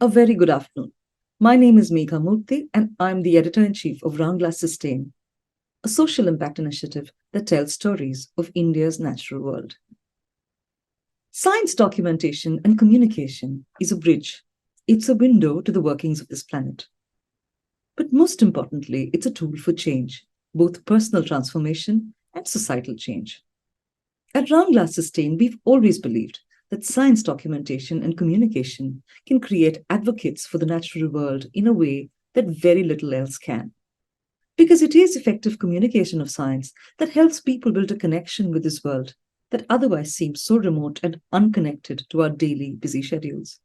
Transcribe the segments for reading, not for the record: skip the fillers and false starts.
A very good afternoon. My name is Megha Murthy, and I'm the editor in chief of Roundglass Sustain, a social impact initiative that tells stories of India's natural world. Science documentation and communication is a bridge, it's a window to the workings of this planet. But most importantly, it's a tool for change, both personal transformation and societal change. At Roundglass Sustain, we've always believed that science documentation and communication can create advocates for the natural world in a way that very little else can. Because it is effective communication of science that helps people build a connection with this world that otherwise seems so remote and unconnected to our daily busy schedules.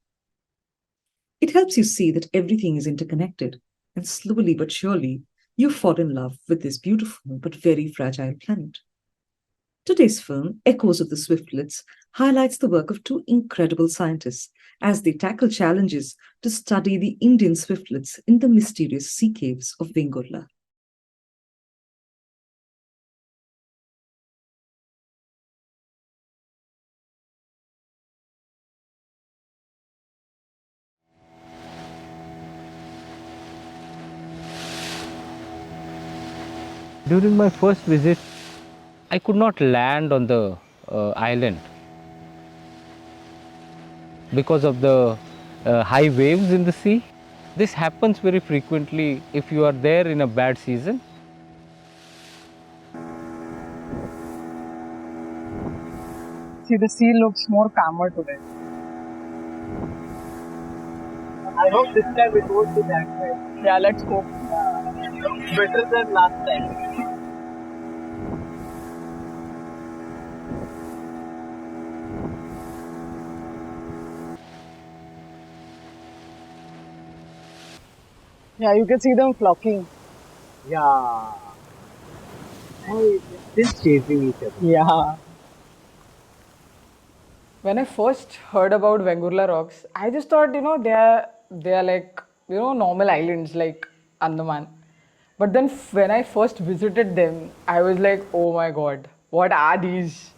It helps you see that everything is interconnected, and slowly but surely, you fall in love with this beautiful but very fragile planet. Today's film, Echoes of the Swiftlets, highlights the work of two incredible scientists as they tackle challenges to study the Indian swiftlets in the mysterious sea caves of Vengurla. During my first visit, I could not land on the island because of the high waves in the sea. This happens very frequently if you are there in a bad season. See, the sea looks more calmer today. I hope this time it won't be that way. Yeah, let's hope. Better than last time. Yeah, you can see them flocking. Yeah. Hey, they're still chasing each other. Yeah. When I first heard about Vengurla rocks, I just thought, they are like, normal islands like Andaman. But then when I first visited them, I was like, oh my god, what are these?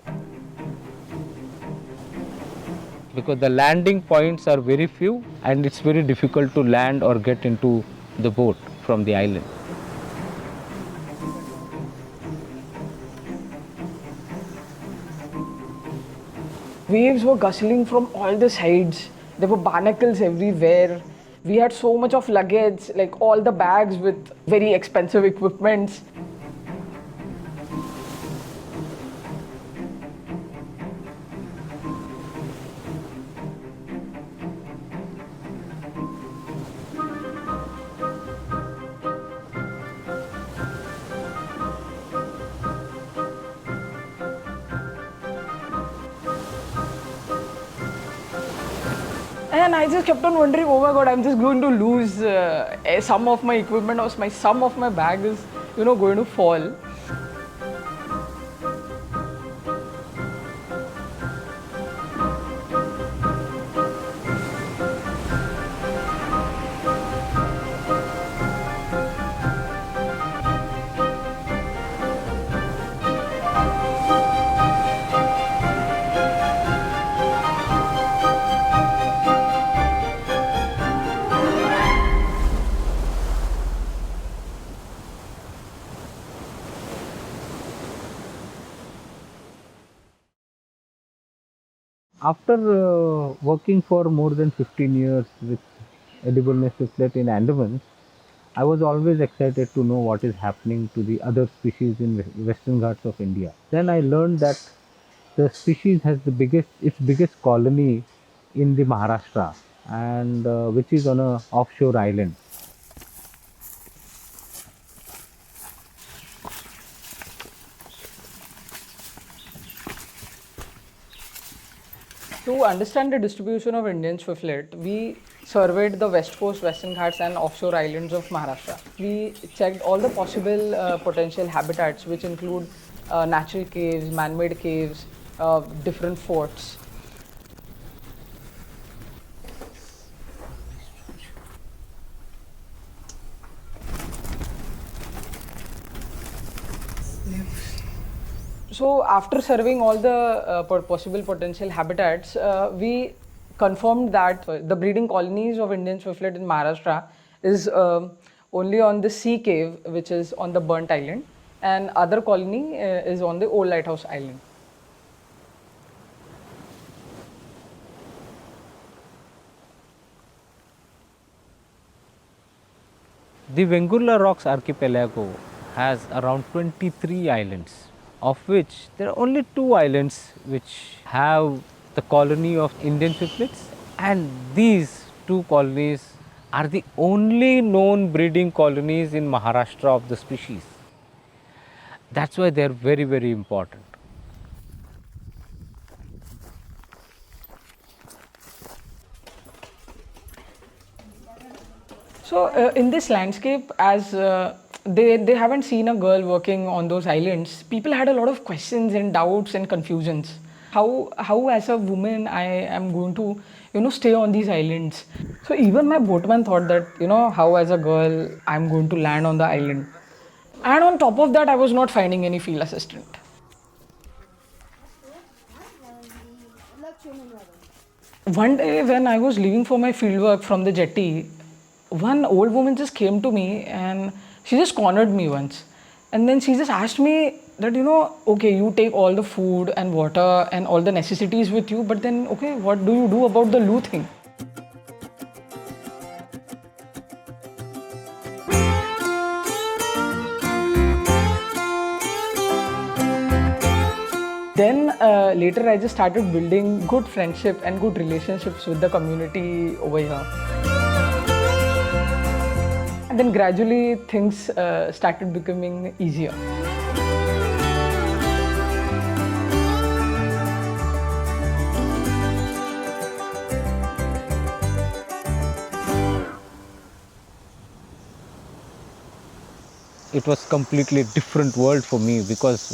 Because the landing points are very few and it's very difficult to land or get into the boat from the island. Waves were gushing from all the sides. There were barnacles everywhere. We had so much of luggage, like all the bags with very expensive equipments. And I just kept on wondering, oh my god, I'm just going to lose some of my equipment or some of my bag is, going to fall. After working for more than 15 years with edible nest in Andaman, I was always excited to know what is happening to the other species in Western Ghats of India. Then I learned that the species has its biggest colony in the Maharashtra, and which is on a offshore island. To understand the distribution of Indian swiftlet, we surveyed the west coast, Western Ghats, and offshore islands of Maharashtra. We checked all the possible potential habitats, which include natural caves, man made caves, different forts. So after surveying all the possible potential habitats, we confirmed that the breeding colonies of Indian swiftlet in Maharashtra is only on the sea cave, which is on the burnt island, and other colony is on the old lighthouse island. The Vengurla Rocks archipelago has around 23 islands, of which there are only 2 islands which have the colony of Indian swiftlets, and these 2 colonies are the only known breeding colonies in Maharashtra of the species. That's why they are very, very important. So in this landscape, as they haven't seen a girl working on those islands, people had a lot of questions and doubts and confusions. How as a woman I am going to stay on these islands? So even my boatman thought that how as a girl I'm going to land on the island. And on top of that, I was not finding any field assistant. One day, when I was leaving for my fieldwork from the jetty, one old woman just came to me and she just cornered me once. And then she just asked me that, okay, you take all the food and water and all the necessities with you, but then, okay, what do you do about the loo thing? Then later, I just started building good friendship and good relationships with the community over here. And then gradually things started becoming easier. It was completely different world for me, because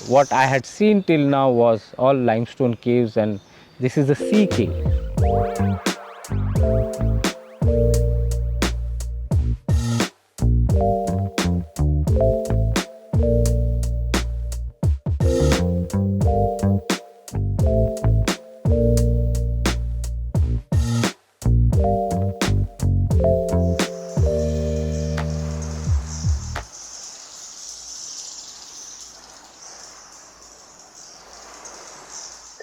what I had seen till now was all limestone caves, and this is a sea cave.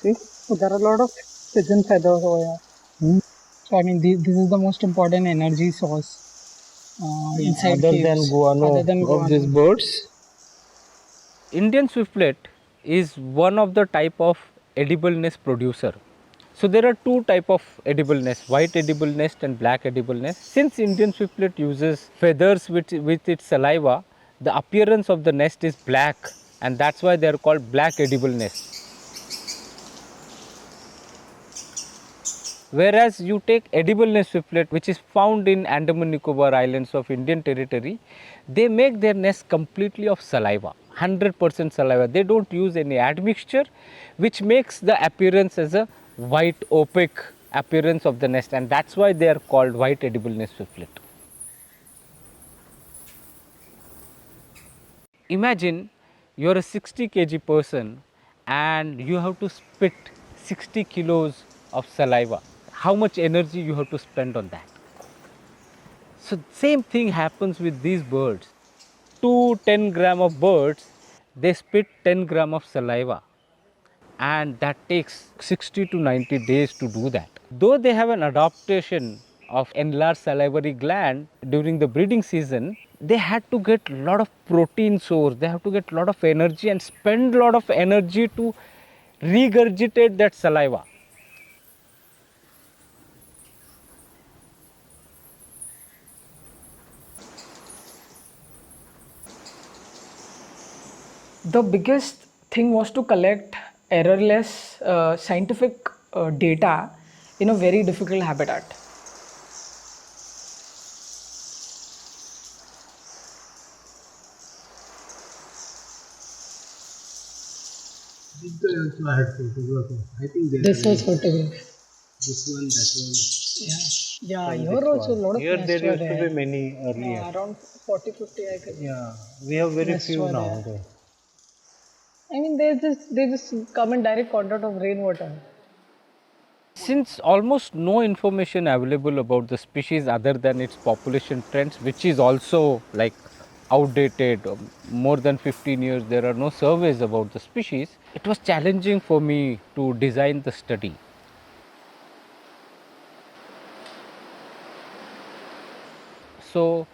See, so there are a lot of pigeon feathers over here. So I mean, this is the most important energy source inside Other caves. than guano Other than of these guano. birds, Indian swiftlet is one of the type of edible nest producer. So there are 2 type of edible nest, white edible nest and black edible nest. Since Indian swiftlet uses feathers with its saliva, the appearance of the nest is black, and that's why they are called black edible nest. Whereas you take edible nest swiftlet, which is found in Andaman Nicobar Islands of Indian territory, they make their nest completely of saliva, 100% saliva. They don't use any admixture, which makes the appearance as a white opaque appearance of the nest, and that's why they are called white edible nest swiftlet. Imagine you are a 60 kg person and you have to spit 60 kilos of saliva. How much energy you have to spend on that? So same thing happens with these birds. 2 10 gram of birds, they spit 10 gram of saliva, and that takes 60 to 90 days to do that. Though they have an adaptation of enlarged salivary gland during the breeding season, they had to get a lot of protein source, they have to get a lot of energy and spend a lot of energy to regurgitate that saliva. The biggest thing was to collect errorless scientific data in a very difficult habitat. This guy also had photographer. I think they This are was photographed. this one, that one. Yeah. Yeah, here also a lot of Here nests there were used to there. be many earlier. Around 40, 50, I think. Yeah, we have very Nests few were now. there. I mean, they just come in direct contact of rainwater. Since almost no information available about the species other than its population trends, which is also like outdated, more than 15 years, there are no surveys about the species, it was challenging for me to design the study. So,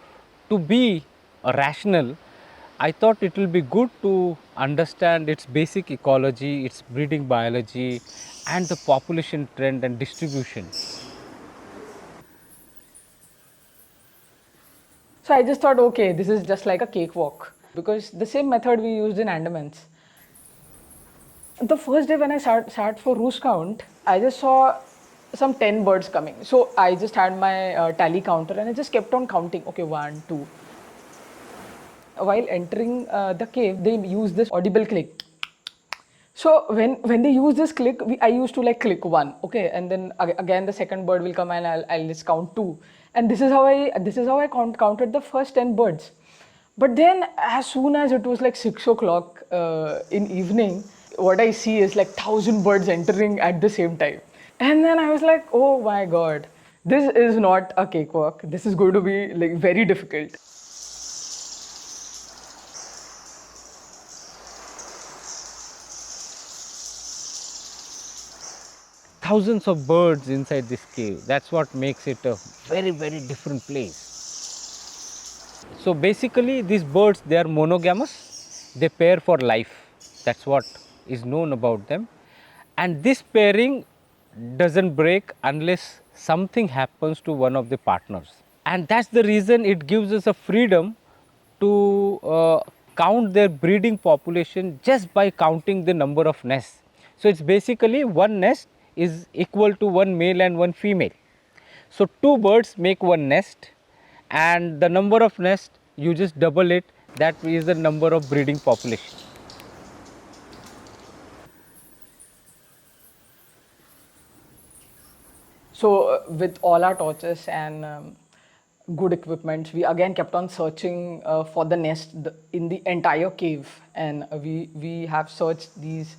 to be rational, I thought it will be good to understand its basic ecology, its breeding biology, and the population trend and distribution. So I just thought, okay, this is just like a cakewalk because the same method we used in Andamans. The first day when I sat for roost count, I just saw some 10 birds coming. So I just had my tally counter and I just kept on counting. Okay, one, two. While entering the cave, they use this audible click. So when they use this click, I used to like click one, okay, and then again the second bird will come and I'll just count two, and this is how I counted the first 10 birds. But then as soon as it was like 6 o'clock in evening, what I see is like 1,000 birds entering at the same time, and then I was like, oh my god, this is not a cakewalk. This is going to be like very difficult. Thousands of birds inside this cave. That's what makes it a very, very different place. So basically, these birds, they are monogamous. They pair for life. That's what is known about them. And this pairing doesn't break unless something happens to one of the partners. And that's the reason it gives us a freedom to count their breeding population just by counting the number of nests. So it's basically one nest is equal to one male and one female. So two birds make one nest, and the number of nests you just double it, that is the number of breeding population. So, with all our torches and good equipment, we again kept on searching for the nest in the entire cave, and we have searched these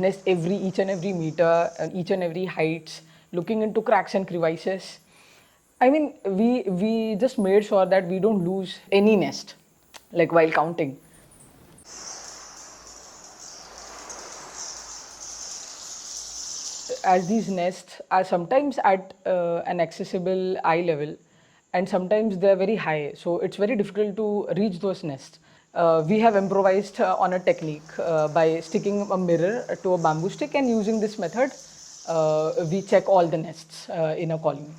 nests each and every meter and each and every heights, looking into cracks and crevices. I mean, we just made sure that we don't lose any nest, like while counting. As these nests are sometimes at an accessible eye level and sometimes they're very high, so it's very difficult to reach those nests. We have improvised on a technique by sticking a mirror to a bamboo stick, and using this method we check all the nests in a colony.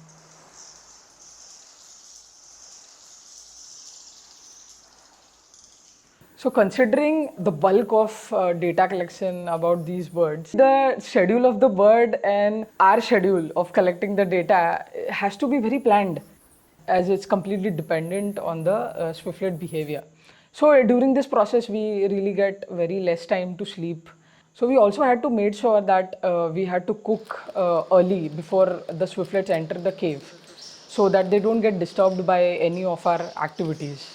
So, considering the bulk of data collection about these birds, the schedule of the bird and our schedule of collecting the data has to be very planned, as it's completely dependent on the swiftlet behavior. So, during this process, we really get very less time to sleep. So, we also had to make sure that we had to cook early before the swiftlets enter the cave so that they don't get disturbed by any of our activities.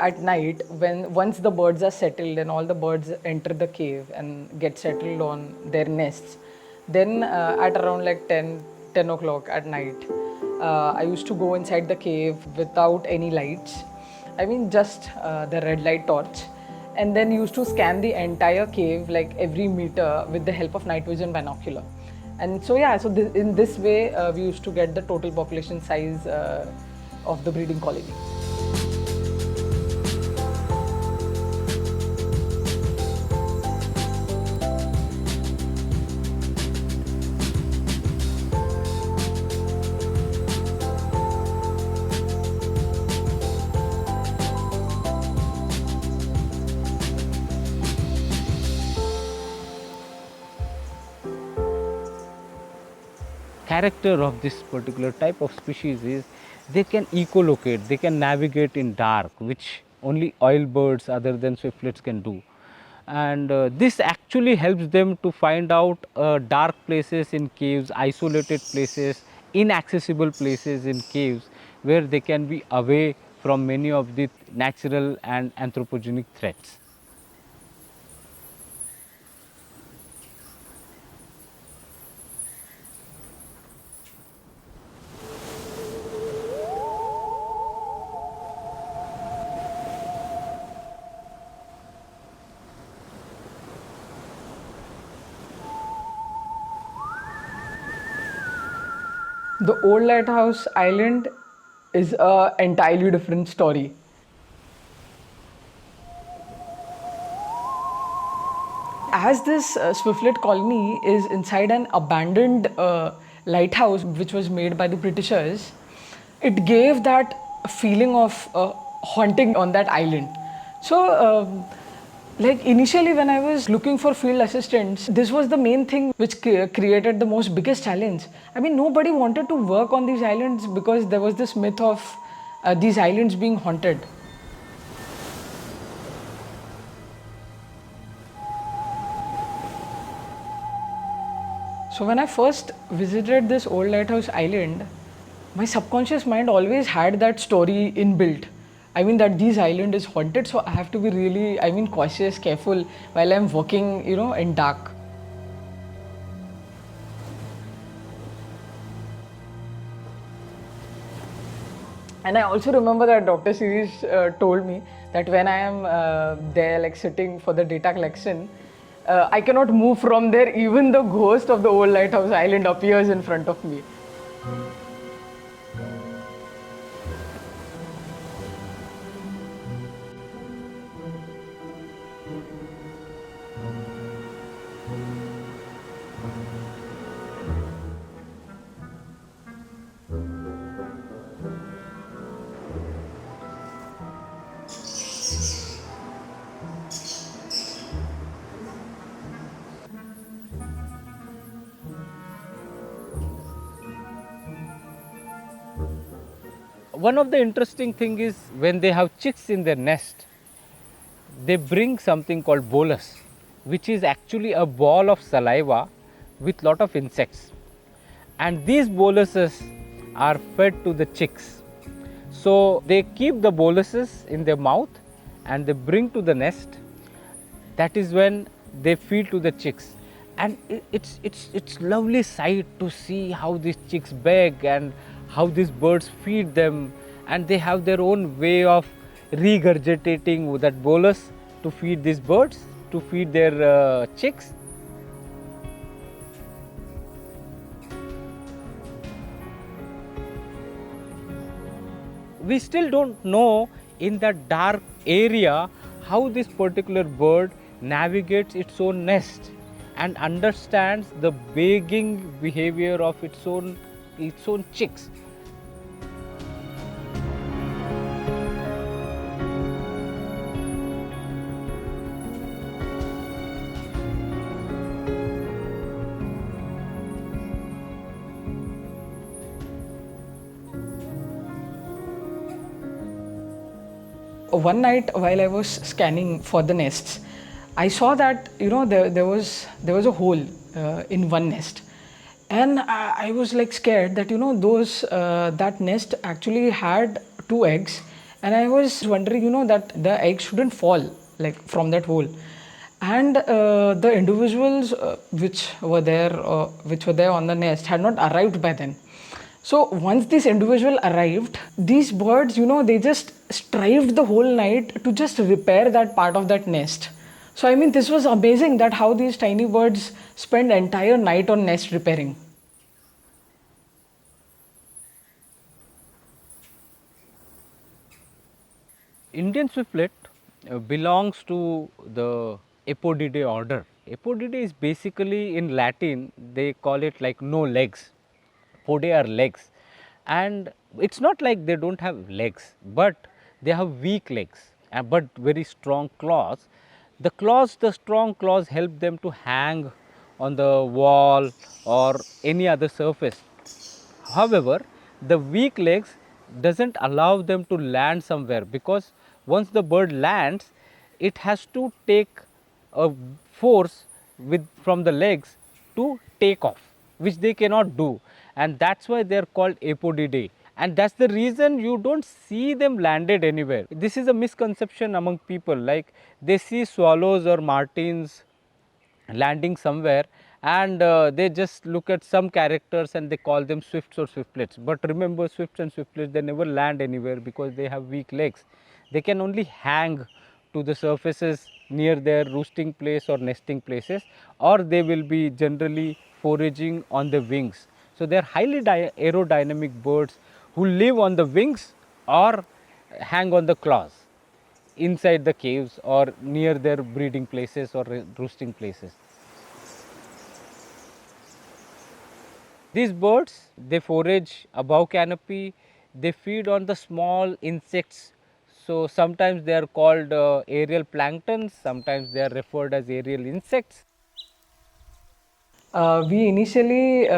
At night, when once the birds are settled and all the birds enter the cave and get settled on their nests, then at around like 10 o'clock at night, I used to go inside the cave without any lights. I mean, just the red light torch, and then used to scan the entire cave, like every meter, with the help of night vision binocular. And so yeah, so in this way we used to get the total population size of the breeding colony. character of this particular type of species is they can echolocate, they can navigate in dark, which only oil birds other than swiftlets can do. And this actually helps them to find out dark places in caves, isolated places, inaccessible places in caves, where they can be away from many of the natural and anthropogenic threats. The old lighthouse island is a entirely different story. As this Swiftlet colony is inside an abandoned lighthouse which was made by the Britishers, it gave that feeling of haunting on that island. So, like initially when I was looking for field assistants, this was the main thing which created the most biggest challenge. I mean, nobody wanted to work on these islands because there was this myth of these islands being haunted. So when I first visited this old lighthouse island, my subconscious mind always had that story inbuilt. I mean that this island is haunted, so I have to be really, I mean, cautious, careful while I'm walking, in dark. And I also remember that Dr. Series told me that when I am there, like sitting for the data collection, I cannot move from there. Even the ghost of the old lighthouse island appears in front of me. One of the interesting thing is when they have chicks in their nest, they bring something called bolus, which is actually a ball of saliva with lot of insects, and these boluses are fed to the chicks. So they keep the boluses in their mouth and they bring to the nest. That is when they feed to the chicks, and it's lovely sight to see how these chicks beg and how these birds feed them, and they have their own way of regurgitating that bolus to feed these birds, to feed their chicks. We still don't know in that dark area how this particular bird navigates its own nest and understands the begging behavior of its own chicks. One night while I was scanning for the nests, I saw that there was a hole in one nest, and I was like scared that those that nest actually had two eggs, and I was wondering that the eggs shouldn't fall like from that hole, and the individuals which were there on the nest had not arrived by then. So once this individual arrived, these birds, they just strived the whole night to just repair that part of that nest. So I mean, this was amazing that how these tiny birds spend entire night on nest repairing. Indian swiftlet belongs to the Apodidae order. Apodidae is basically, in Latin they call it like no legs. Pode are legs, and it's not like they don't have legs, but they have weak legs, but very strong claws. The strong claws help them to hang on the wall or any other surface. However, the weak legs doesn't allow them to land somewhere, because once the bird lands, it has to take a force from the legs to take off, which they cannot do, and that's why they are called apodidae. And that's the reason you don't see them landed anywhere. This is a misconception among people, like they see swallows or martins landing somewhere, and they just look at some characters and they call them swifts or swiftlets. But remember, swifts and swiftlets, they never land anywhere because they have weak legs. They can only hang to the surfaces near their roosting place or nesting places, or they will be generally foraging on the wings. So they are highly aerodynamic birds who live on the wings or hang on the claws inside the caves or near their breeding places or roosting places. These birds, they forage above canopy, they feed on the small insects. So sometimes they are called aerial planktons, sometimes they are referred as aerial insects. We initially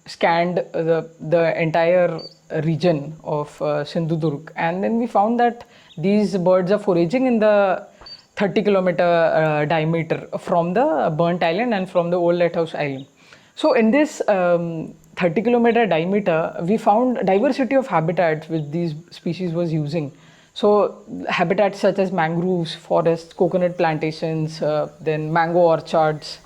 scanned the entire region of Sindhudurg, and then we found that these birds are foraging in the 30-kilometer diameter from the burnt island and from the old lighthouse island. So in this 30-kilometer diameter, we found diversity of habitats which these species was using. So habitats such as mangroves, forests, coconut plantations, then mango orchards.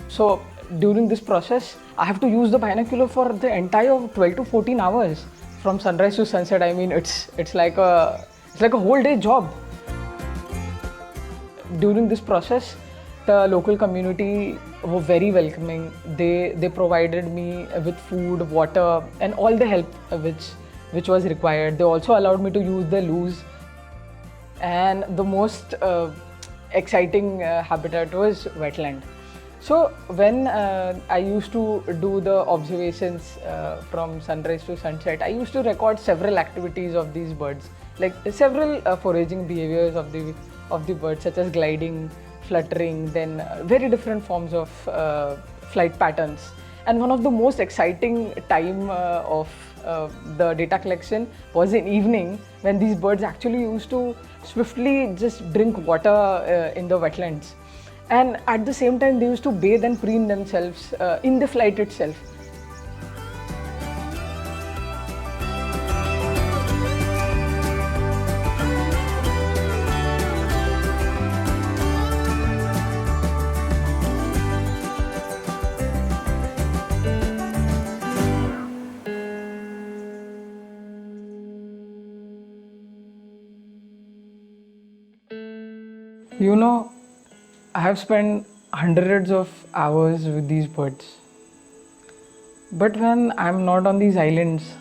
So during this process, I have to use the binocular for the entire 12 to 14 hours from sunrise to sunset. I mean, it's like a whole day job. During this process, the local community were very welcoming. They provided me with food, water, and all the help which was required. They also allowed me to use the loos. And the most exciting habitat was wetland. So when I used to do the observations from sunrise to sunset, I used to record several activities of these birds, like several foraging behaviors of the birds, such as gliding, fluttering, then very different forms of flight patterns. And one of the most exciting time of the data collection was in evening, when these birds actually used to swiftly just drink water in the wetlands. And at the same time, they used to bathe and preen themselves in the flight itself. You know, I have spent hundreds of hours with these birds. But when I'm not on these islands,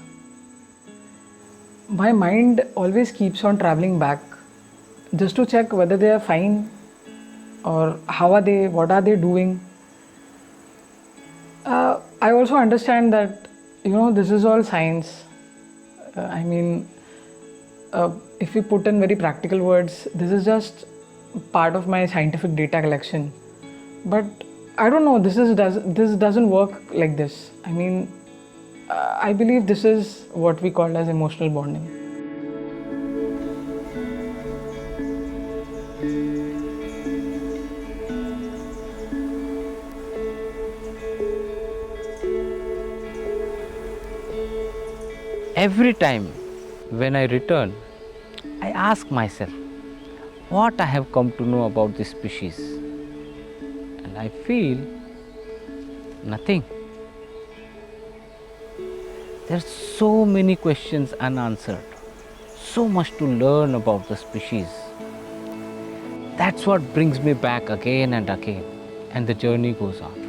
my mind always keeps on traveling back just to check whether they are fine or how are they, what are they doing. I also understand that, this is all science. I mean, if we put in very practical words, this is just part of my scientific data collection. But I don't know, this doesn't work like this. I mean, I believe this is what we call as emotional bonding. Every time when I return, I ask myself what I have come to know about this species, and I feel nothing. There are so many questions unanswered, so much to learn about the species. That's what brings me back again and again, and the journey goes on.